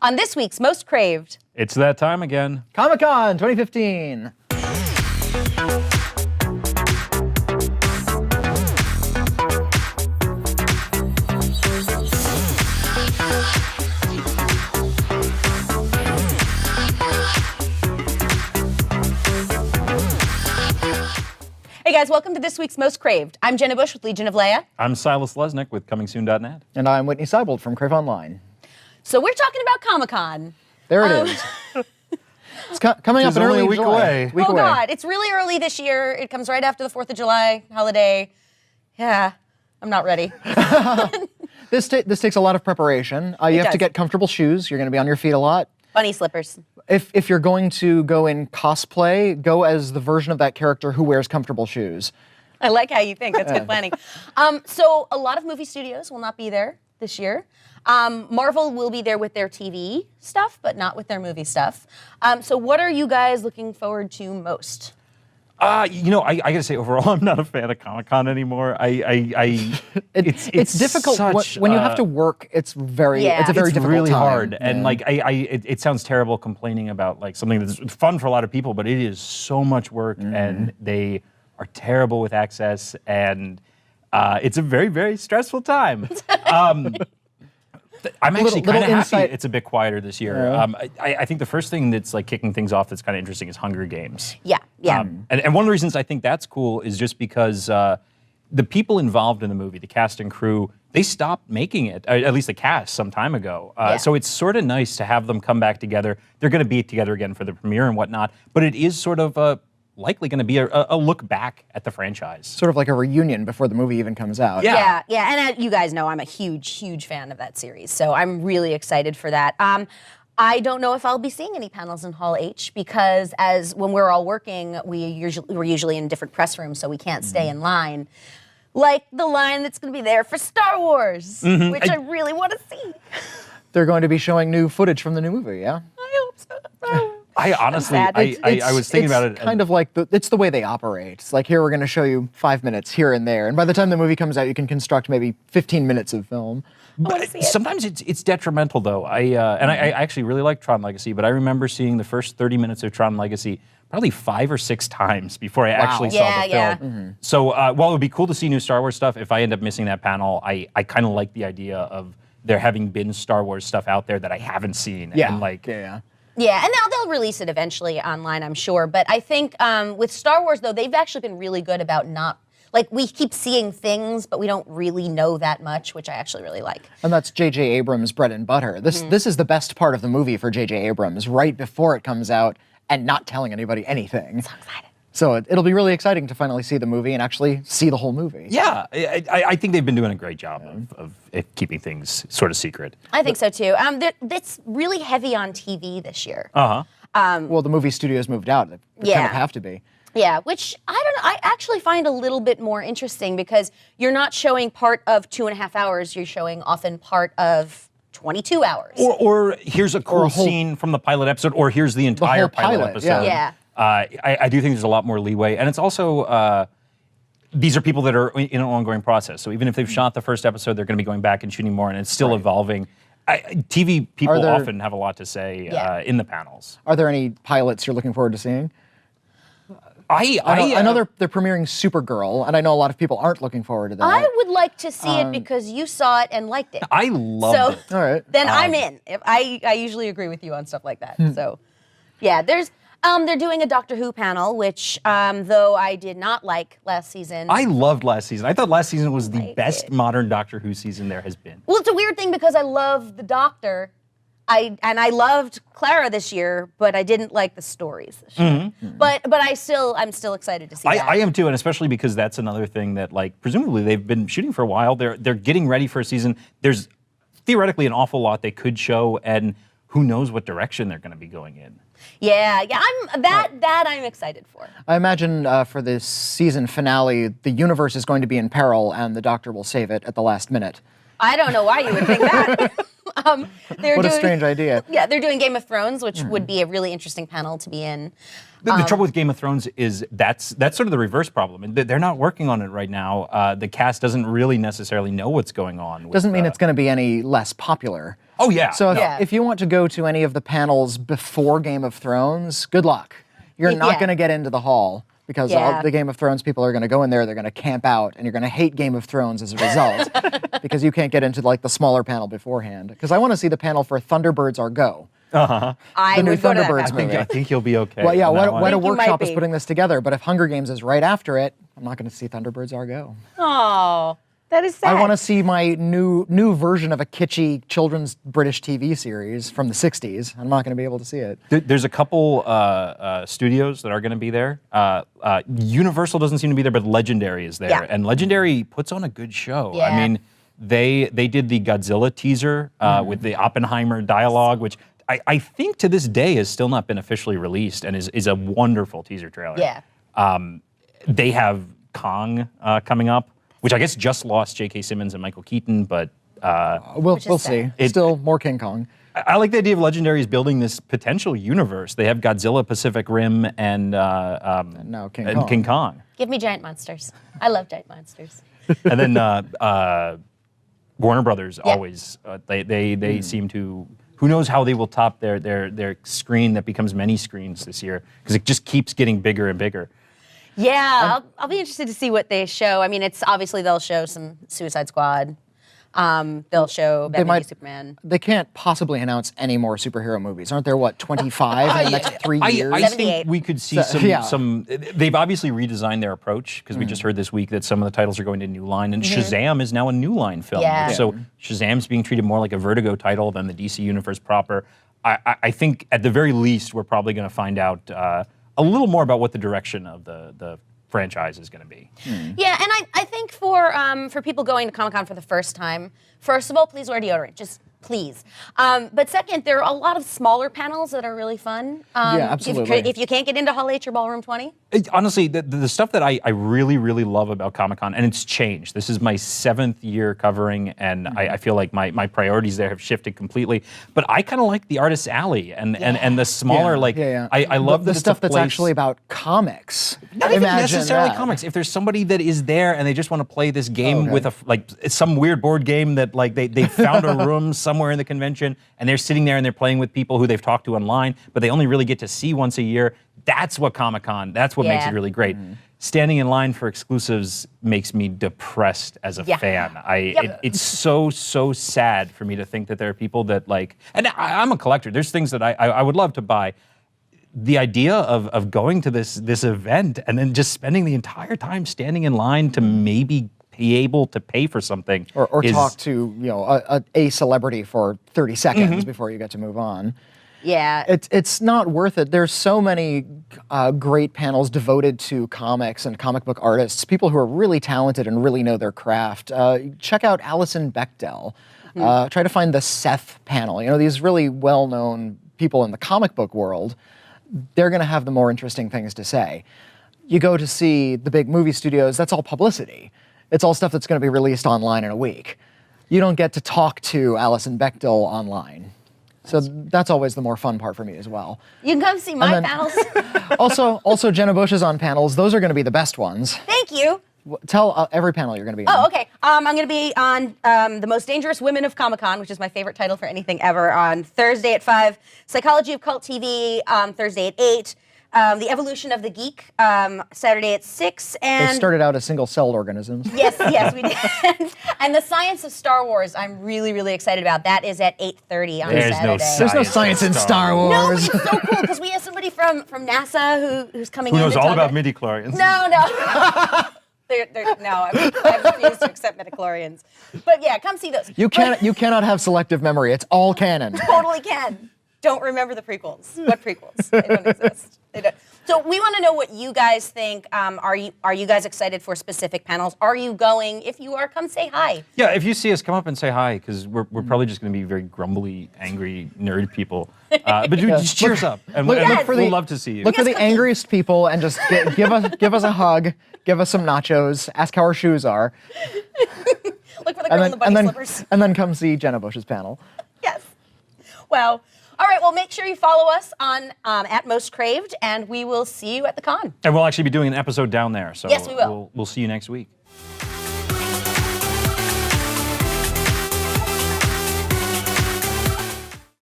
On this week's Most Craved. It's that time again. Comic-Con 2015. Hey guys, welcome to this week's Most Craved. I'm Jenna Busch with Legion of Leia. I'm Silas Lesnick with ComingSoon.net. And I'm Whitney Seibold from CraveOnline. So we're talking about Comic-Con. There it is. It's coming up in only early a week July. away. Week away. God, it's really early this year. It comes right after the 4th of July holiday. Yeah, I'm not ready. This takes a lot of preparation. You have to get comfortable shoes. You're going to be on your feet a lot. Bunny slippers. If you're going to go in cosplay, go as the version of that character who wears comfortable shoes. I like how you think. That's good planning. So a lot of movie studios will not be there this year. Marvel will be there with their TV stuff, but not with their movie stuff. So what are you guys looking forward to most? I gotta say, overall, I'm not a fan of Comic-Con anymore. It's difficult when you have to work. It's a very difficult really time. hard, Yeah. and it sounds terrible complaining about like something that's fun for a lot of people, but it is so much work, and they are terrible with access, and it's a very, very stressful time. I'm actually kind of happy it's a bit quieter this year. Yeah. I think the first thing that's like kicking things off that's kind of interesting is Hunger Games. Yeah. And one of the reasons I think that's cool is just because the people involved in the movie, the cast and crew, they stopped making it, at least the cast, some time ago. So it's sort of nice to have them come back together. They're going to be together again for the premiere and whatnot, but it is sort of likely going to be a look back at the franchise. Sort of like a reunion before the movie even comes out. Yeah. And you guys know I'm a huge fan of that series, so I'm really excited for that. I don't know if I'll be seeing any panels in Hall H because when we're all working, we're usually in different press rooms, so we can't stay in line. Like the line that's going to be there for Star Wars, which I really want to see. They're going to be showing new footage from the new movie, yeah? I hope so. I honestly, I was thinking about it. It's kind of like it's the way they operate. It's like, here, we're going to show you 5 minutes here and there. And by the time the movie comes out, you can construct maybe 15 minutes of film. But sometimes it's detrimental, though. I actually really like Tron Legacy, but I remember seeing the first 30 minutes of Tron Legacy probably 5 or 6 times before I actually saw the film. So while it would be cool to see new Star Wars stuff, if I end up missing that panel, I kind of like the idea of there having been Star Wars stuff out there that I haven't seen. Yeah, and Yeah, and they'll release it eventually online, I'm sure. But I think with Star Wars, though, they've actually been really good about not, like, we keep seeing things, but we don't really know that much, which I actually really like. And that's J.J. Abrams' bread and butter. This is the best part of the movie for J.J. Abrams, right before it comes out and not telling anybody anything. So excited. So it'll be really exciting to finally see the movie and actually see the whole movie. Yeah, I think they've been doing a great job of keeping things sort of secret. I think so, too. It's really heavy on TV this year. Well, the movie studios moved out. They kind of have to be. Yeah, which, I don't know, I actually find a little bit more interesting because you're not showing part of 2.5 hours, you're showing often part of 22 hours. Or here's a cool scene from the pilot episode, or here's the entire pilot episode. Yeah. I do think there's a lot more leeway, and it's also these are people that are in an ongoing process. So even if they've shot the first episode, they're going to be going back and shooting more, and it's still evolving. TV people often have a lot to say in the panels. Are there any pilots you're looking forward to seeing? I know they're premiering Supergirl, and I know a lot of people aren't looking forward to that. I would like to see it because you saw it and liked it. I loved it. All right. Then I'm in. I usually agree with you on stuff like that. So, yeah, they're doing a Doctor Who panel, which though I did not like last season. I loved last season. I thought last season was the best modern Doctor Who season there has been. Well, it's a weird thing because I love the Doctor. I loved Clara this year, but I didn't like the stories this year. But I'm still excited to see that. I am too, and especially because that's another thing that, like, presumably they've been shooting for a while. They're getting ready for a season. There's theoretically an awful lot they could show, and who knows what direction they're going to be going in. Yeah, I'm excited for. I imagine for this season finale, the universe is going to be in peril, and the Doctor will save it at the last minute. I don't know why you would think that. What a strange idea. Yeah, they're doing Game of Thrones, which would be a really interesting panel to be in. The trouble with Game of Thrones is that's sort of the reverse problem. And they're not working on it right now. The cast doesn't really necessarily know what's going on. Doesn't mean it's going to be any less popular. Oh yeah. So Yeah. if you want to go to any of the panels before Game of Thrones, good luck. You're not Yeah. going to get into the hall because all the Game of Thrones people are going to go in there, they're going to camp out, and you're going to hate Game of Thrones as a result because you can't get into like the smaller panel beforehand. Because I want to see the panel for Thunderbirds Are Go. I The new would go to that Thunderbirds panel. movie. I think you'll be okay. Well, yeah, on that what one. a think you workshop might is be. putting this together. But if Hunger Games is right after it, I'm not going to see Thunderbirds Are Go. Oh, that is sad. I want to see my new version of a kitschy children's British TV series from the 60s. I'm not going to be able to see it. There's a couple studios that are going to be there. Universal doesn't seem to be there, but Legendary is there, Yeah. and Legendary puts on a good show. Yeah. I mean, they did the Godzilla teaser with the Oppenheimer dialogue, which I think to this day has still not been officially released, and is a wonderful teaser trailer. Yeah. They have Kong coming up, which I guess just lost J.K. Simmons and Michael Keaton, but We'll is see. sad. Still more King Kong. I like the idea of Legendary is building this potential universe. They have Godzilla, Pacific Rim, and now King Kong. King Kong. Give me giant monsters. I love giant monsters. And then Warner Brothers always they seem to, who knows how they will top their screen that becomes many screens this year, because it just keeps getting bigger and bigger. Yeah, I'll be interested to see what they show. I mean, it's obviously they'll show some Suicide Squad. They'll show Batman v Superman. They can't possibly announce any more superhero movies. Aren't there, what, 25 in the next 3 years? I 78. think we could see some. They've obviously redesigned their approach, because we just heard this week that some of the titles are going to New Line, and Shazam is now a New Line film. Yeah. So Shazam's being treated more like a Vertigo title than the DC universe proper. I think at the very least we're probably going to find out a little more about what the direction of the franchise is going to be. Yeah, and I think for people going to Comic-Con for the first time, first of all, please wear deodorant. Just please. But second, there are a lot of smaller panels that are really fun. Yeah, absolutely. If you can't get into Hall H or Ballroom 20. Honestly, the stuff that I really, really love about Comic-Con, and it's changed. This is my 7th year covering, and I feel like my priorities there have shifted completely. But I kind of like the Artist's Alley and the smaller, I love the that stuff it's a that's place, actually about comics. not even Imagine necessarily that. comics. If there's somebody that is there and they just want to play this game with some weird board game that they found a room somewhere in the convention, and they're sitting there and they're playing with people who they've talked to online, but they only really get to see once a year. That's what Comic-Con, that's what makes it really great. Standing in line for exclusives makes me depressed as a fan. It's so sad for me to think that there are people that and I'm a collector. There's things that I would love to buy. The idea of going to this event and then just spending the entire time standing in line to maybe be able to pay for something, Or talk to a celebrity for 30 seconds before you get to move on. Yeah. It's not worth it. There's so many great panels devoted to comics and comic book artists, people who are really talented and really know their craft. Check out Alison Bechdel. Try to find the Seth panel. These really well-known people in the comic book world, they're going to have the more interesting things to say. You go to see the big movie studios, that's all publicity. It's all stuff that's going to be released online in a week. You don't get to talk to Alison Bechdel online. So that's always the more fun part for me as well. You can come see my panels. Also, Jenna Busch is on panels. Those are going to be the best ones. Thank you. Tell every panel you're going to be on. Oh, okay. I'm going to be on The Most Dangerous Women of Comic-Con, which is my favorite title for anything ever, on Thursday at 5. Psychology of Cult TV, Thursday at 8. The Evolution of the Geek, Saturday at 6. And They started out as single-celled organisms. Yes, we did. And The Science of Star Wars, I'm really, really excited about. That is at 8:30 on There's no Saturday. There's no science in Star No, but Wars. it's so cool because we have somebody from NASA who's coming Who in. knows to all talk about midi-chlorians? No. No, I refuse to accept midichlorians. But yeah, come see those. You cannot have selective memory. It's all canon. Totally can. Don't remember the prequels. What prequels? They don't exist. They don't. So we want to know what you guys think. Are you guys excited for specific panels? Are you going? If you are, come say hi. Yeah, if you see us, come up and say hi, because we're probably just going to be very grumbly, angry, nerd people. But dude, just cheer us up, and we'll love to see you. Look for the angriest people and just give us a hug, give us some nachos, ask how our shoes are, Look for the girl in the bunny slippers. and then come see Jenna Busch's panel. Yes. Well, all right. Well, make sure you follow us on at Most Craved, and we will see you at the con. And we'll actually be doing an episode down there. So Yes, we will. We'll see you next week.